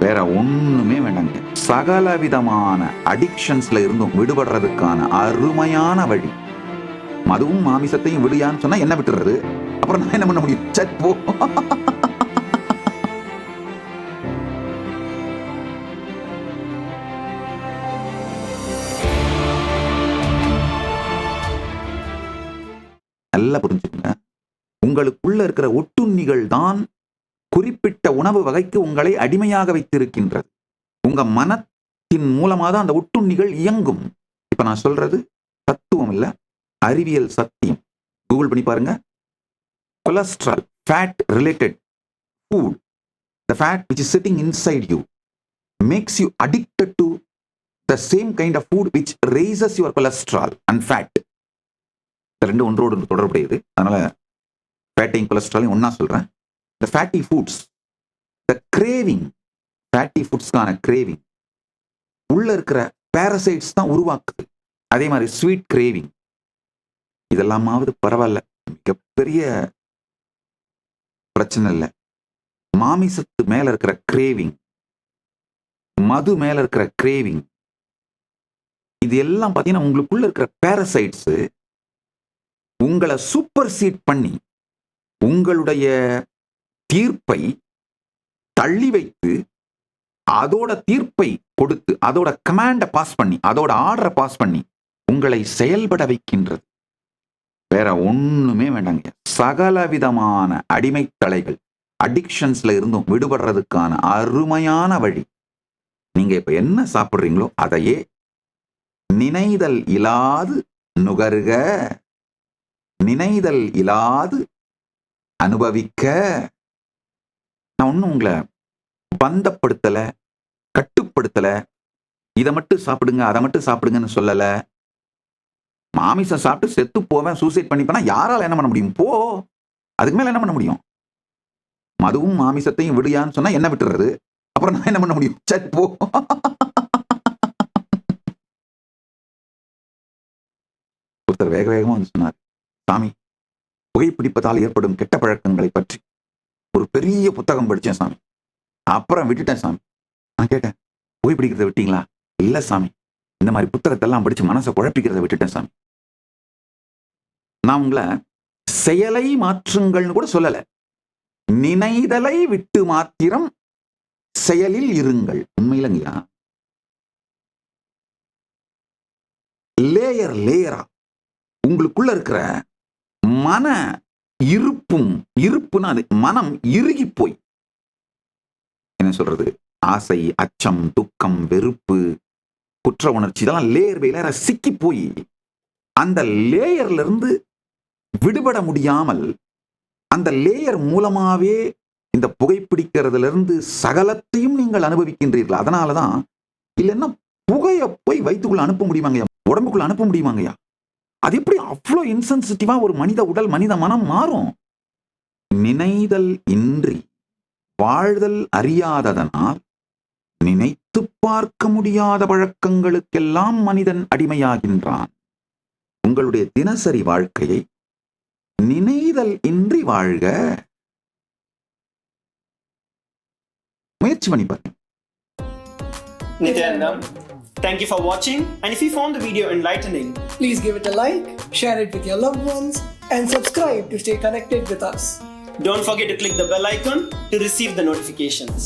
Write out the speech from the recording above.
வேற ஒண்ணுமே வேண்டாங்க. சகல விதமான அடிக்ஷன்ஸ்ல இருந்தும் விடுபடுறதுக்கான அருமையான வழி. மதுவும் மாமிசத்தையும் விடுயான்னு சொன்னா என்ன விட்டுறது? அப்புறம் நான் என்ன பண்ண முடியும்? சட் போ. நல்லா புரிஞ்சுக்கங்க. உங்களுக்குள்ள இருக்கிற ஒட்டுண்ணிகள் தான் குறிப்பிட்ட உணவு வகைக்கு உங்களை அடிமையாக வைத்திருக்கின்றது. உங்க மனத்தின் மூலமாக தான் அந்த ஒட்டுண்ணிகள் இயங்கும். இப்ப நான் சொல்றது தத்துவம் இல்ல, அறிவியல் சத்தியம். கூகுள் பண்ணி பாருங்க. Cholesterol, fat related food, the fat which is sitting inside you makes you addicted to the same kind of food which raises your cholesterol and fat. இந்த ரெண்டு ஒன்றோடு தொடர்புடையது. அதனால ஃபேட்டையும் கொலஸ்ட்ராலையும் ஒன்னா சொல்றேன். The fatty foods, the craving, fatty foodsக்கான craving உள்ள இருக்கிற parasites தான் உருவாக்குது. அதே மாதிரி ஸ்வீட் கிரேவிங் இதெல்லாமாவது பரவாயில்ல, மிகப்பெரிய பிரச்சனை இல்லை. மாமிசத்து மேல இருக்கிற கிரேவிங், மது மேல இருக்கிற கிரேவிங், இது எல்லாம் பார்த்தீங்கன்னா உங்களுக்குள்ள இருக்கிற பேரசைட்ஸ் உங்களை சூப்பர் சீட் பண்ணி உங்களுடைய தீர்ப்பை தள்ளி வைத்து அதோட தீர்ப்பை கொடுத்து அதோட கமாண்டை பாஸ் பண்ணி அதோட ஆர்டரை பாஸ் பண்ணி உங்களை செயல்பட வைக்கின்றது. வேற ஒண்ணுமே வேண்டாங்க. சகல விதமான அடிமை தலைகள் அடிக்ஷன்ஸ்ல இருந்தும் விடுபடுறதுக்கான அருமையான வழி. நீங்க இப்ப என்ன சாப்பிடுறீங்களோ அதையே நினைதல் இல்லாது நுகருக, நினைதல் இல்லாது அனுபவிக்க. நான் ஒன்னும் உங்களை பந்தப்படுத்தல, கட்டுப்படுத்தல, இதை மட்டும் சாப்பிடுங்க அதை மட்டும் சாப்பிடுங்கன்னு சொல்லல. மாமிசம் சாப்பிட்டு செத்து போவேன், சூசைட் பண்ணிப்பேனா யாரால என்ன பண்ண முடியும்? போ, அதுக்கு மேல என்ன பண்ண முடியும்? மதுவும் மாமிசத்தையும் விடுயான்னு சொன்னா என்ன விட்டுறது? அப்புறம் நான் என்ன பண்ண முடியும்? சட் போ. ஒருத்தர் வேக வேகமா வந்து சொன்னார், சாமி, புகைப்பிடிப்பதால் ஏற்படும் கெட்ட பழக்கங்களை பற்றி ஒரு பெரிய புத்தகம் படிச்சேன் சாமி, அப்புறம் விட்டுட்டேன் சாமி. நான் கேட்டேன், புகைப்பிடிக்கிறத விட்டீங்களா? இல்ல சாமி, இந்த மாதிரி புத்தகத்தை எல்லாம் படிச்சு மனசை குழப்பிக்கிறத விட்டுட்டேன் சாமி. நான் உங்களை செயலை மாற்றுங்கள்னு கூட சொல்லல, நினைதலை விட்டு மாத்திரம் செயலில் இருங்கள். உண்மையிலங்கய்யா, லேயர் லேயரா உங்களுக்குள்ள இருக்கிற மன இருப்புன்னா அது மனம் இறுகி போய் என்ன சொல்றது, ஆசை, அச்சம், துக்கம், வெறுப்பு, குற்ற உணர்ச்சி, இதெல்லாம் லேயர் பை லேயரா சிக்கி போய் அந்த லேயர்ல இருந்து விடுபட முடியாமல் அந்த லேயர் மூலமாவே இந்த புகைப்பிடிக்கிறதுல இருந்து சகலத்தையும் நீங்கள் அனுபவிக்கின்றீர்கள். அதனாலதான் இல்லைன்னா புகையை போய் வயிற்றுக்குள்ள அனுப்ப முடியுமாங்கய்யா? உடம்புக்குள்ள அனுப்ப முடியுமாங்கய்யா? அது எப்படி அவ்வளோ இன்சென்சிட்டிவா ஒரு மனித உடல், மனித மனம் மாறும்? நினைதல் இன்றி வாழ்தல் அறியாததனால் நினைத்து பார்க்க முடியாத பழக்கங்களுக்கெல்லாம் மனிதன் அடிமையாகின்றான். உங்களுடைய தினசரி வாழ்க்கையை நினைதல் இன்றி வாழ்க. முயற்சி பண்ணி பாருங்க. Nityanandam, thank you for watching, and if you found the video enlightening, please give it a like, share it with your loved ones, and subscribe to stay connected with us. don't forget to click the bell icon to receive the notifications.